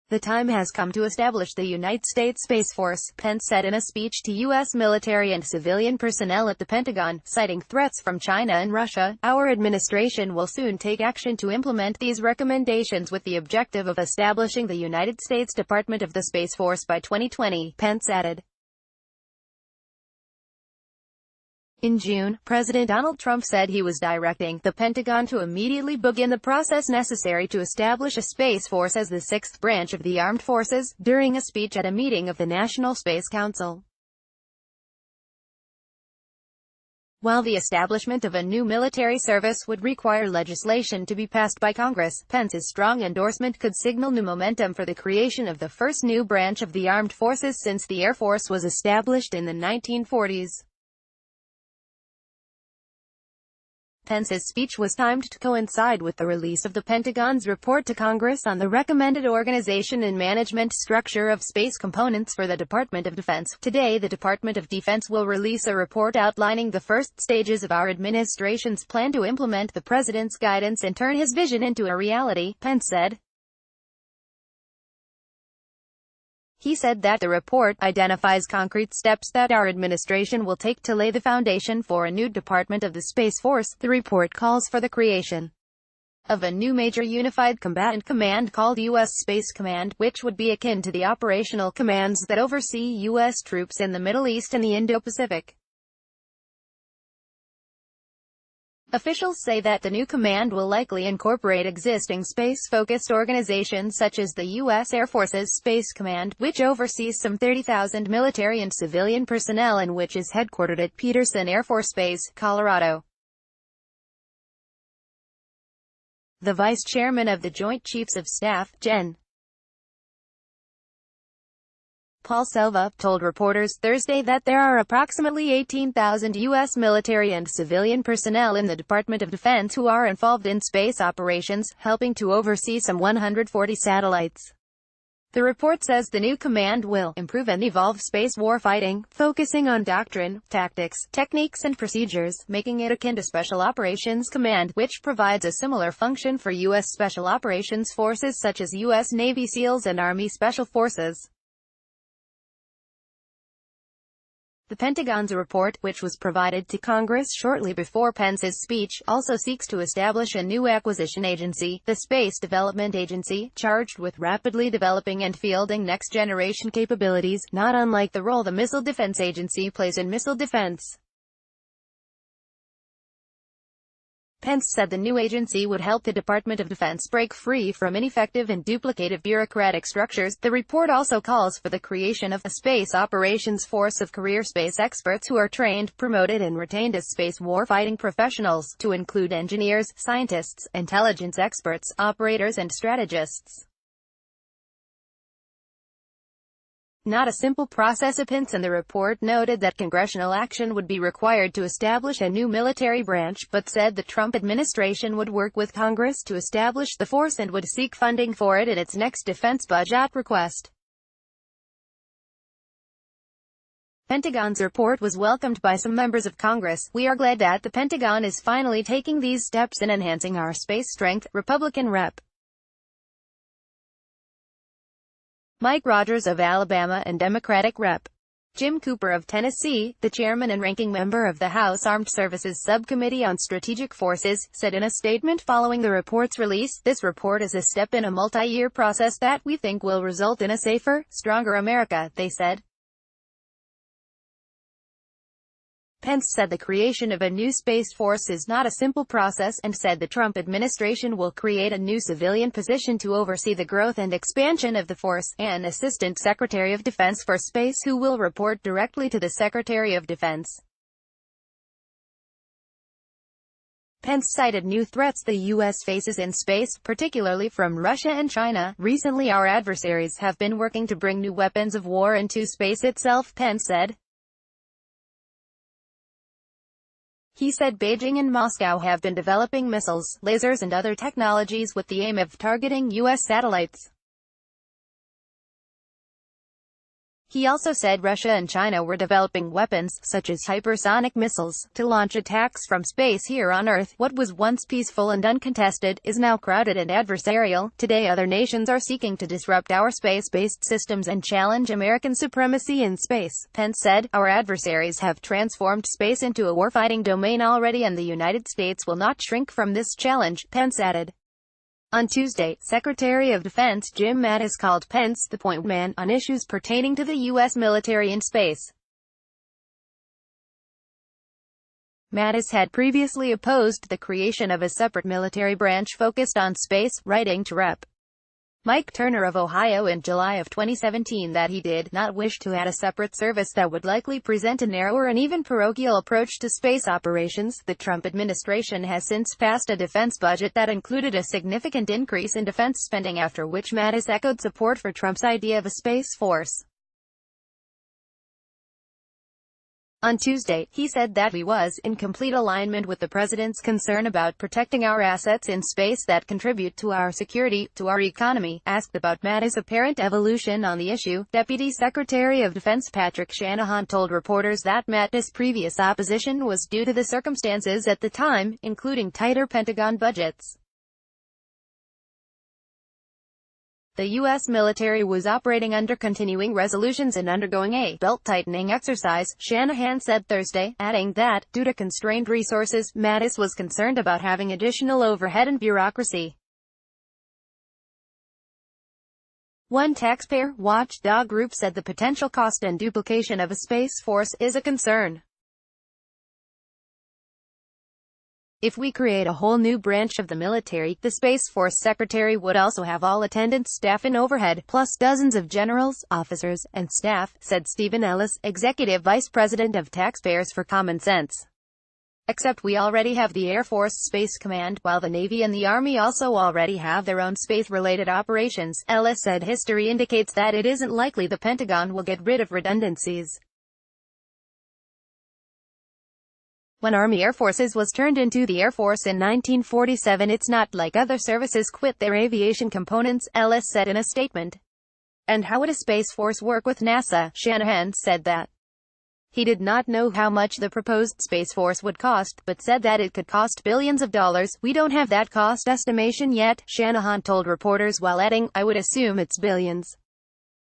The time has come to establish the United States Space Force, Pence said in a speech to U.S. military and civilian personnel at the Pentagon, citing threats from China and Russia. Our administration will soon take action to implement these recommendations with the objective of establishing the United States Department of the Space Force by 2020, Pence added. In June, President Donald Trump said he was directing the Pentagon to immediately begin the process necessary to establish a Space Force as the sixth branch of the armed forces, during a speech at a meeting of the National Space Council. While the establishment of a new military service would require legislation to be passed by Congress, Pence's strong endorsement could signal new momentum for the creation of the first new branch of the armed forces since the Air Force was established in the 1940s. Pence's speech was timed to coincide with the release of the Pentagon's report to Congress on the recommended organization and management structure of space components for the Department of Defense. Today, the Department of Defense will release a report outlining the first stages of our administration's plan to implement the president's guidance and turn his vision into a reality, Pence said. He said that the report identifies concrete steps that our administration will take to lay the foundation for a new Department of the Space Force. The report calls for the creation of a new major unified combatant command called U.S. Space Command, which would be akin to the operational commands that oversee U.S. troops in the Middle East and the Indo-Pacific. Officials say that the new command will likely incorporate existing space-focused organizations such as the U.S. Air Force's Space Command, which oversees some 30,000 military and civilian personnel and which is headquartered at Peterson Air Force Base, Colorado. The vice chairman of the Joint Chiefs of Staff, Gen. Paul Selva, told reporters Thursday that there are approximately 18,000 U.S. military and civilian personnel in the Department of Defense who are involved in space operations, helping to oversee some 140 satellites. The report says the new command will improve and evolve space warfighting, focusing on doctrine, tactics, techniques and procedures, making it akin to Special Operations Command, which provides a similar function for U.S. Special Operations Forces such as U.S. Navy SEALs and Army Special Forces. The Pentagon's report, which was provided to Congress shortly before Pence's speech, also seeks to establish a new acquisition agency, the Space Development Agency, charged with rapidly developing and fielding next-generation capabilities, not unlike the role the Missile Defense Agency plays in missile defense. Pence said the new agency would help the Department of Defense break free from ineffective and duplicative bureaucratic structures. The report also calls for the creation of a Space Operations Force of career space experts who are trained, promoted and retained as space warfighting professionals, to include engineers, scientists, intelligence experts, operators and strategists. Not a simple process. Pence in the report noted that congressional action would be required to establish a new military branch, but said the Trump administration would work with Congress to establish the force and would seek funding for it in its next defense budget request. Pentagon's report was welcomed by some members of Congress. "We are glad that the Pentagon is finally taking these steps in enhancing our space strength," Republican Rep. Mike Rogers of Alabama and Democratic Rep. Jim Cooper of Tennessee, the chairman and ranking member of the House Armed Services Subcommittee on Strategic Forces, said in a statement following the report's release, "This report is a step in a multi-year process that we think will result in a safer, stronger America," they said. Pence said the creation of a new Space Force is not a simple process, and said the Trump administration will create a new civilian position to oversee the growth and expansion of the force, an Assistant Secretary of Defense for Space who will report directly to the Secretary of Defense. Pence cited new threats the U.S. faces in space, particularly from Russia and China. "Recently our adversaries have been working to bring new weapons of war into space itself," Pence said. He said Beijing and Moscow have been developing missiles, lasers and other technologies with the aim of targeting U.S. satellites. He also said Russia and China were developing weapons, such as hypersonic missiles, to launch attacks from space here on Earth. What was once peaceful and uncontested, is now crowded and adversarial. Today other nations are seeking to disrupt our space-based systems and challenge American supremacy in space. Pence said, "Our adversaries have transformed space into a warfighting domain already, and the United States will not shrink from this challenge," Pence added. On Tuesday, Secretary of Defense Jim Mattis called Pence the point man on issues pertaining to the U.S. military in space. Mattis had previously opposed the creation of a separate military branch focused on space, writing to Rep. Mike Turner of Ohio in July of 2017 that he did not wish to add a separate service that would likely present a narrower and even parochial approach to space operations. The Trump administration has since passed a defense budget that included a significant increase in defense spending, after which Mattis echoed support for Trump's idea of a space force. On Tuesday, he said that he was in complete alignment with the president's concern about protecting our assets in space that contribute to our security, to our economy. Asked about Mattis' apparent evolution on the issue, Deputy Secretary of Defense Patrick Shanahan told reporters that Mattis' previous opposition was due to the circumstances at the time, including tighter Pentagon budgets. The U.S. military was operating under continuing resolutions and undergoing a belt-tightening exercise, Shanahan said Thursday, adding that, due to constrained resources, Mattis was concerned about having additional overhead and bureaucracy. One taxpayer watchdog group said the potential cost and duplication of a space force is a concern. If we create a whole new branch of the military, the Space Force Secretary would also have all attendant staff and overhead, plus dozens of generals, officers, and staff, said Stephen Ellis, Executive Vice President of Taxpayers for Common Sense. Except we already have the Air Force Space Command, while the Navy and the Army also already have their own space-related operations. Ellis said history indicates that it isn't likely the Pentagon will get rid of redundancies. When Army Air Forces was turned into the Air Force in 1947, it's not like other services quit their aviation components, Ellis said in a statement. And how would a Space Force work with NASA? Shanahan said that he did not know how much the proposed Space Force would cost, but said that it could cost billions of dollars. We don't have that cost estimation yet, Shanahan told reporters, while adding, I would assume it's billions.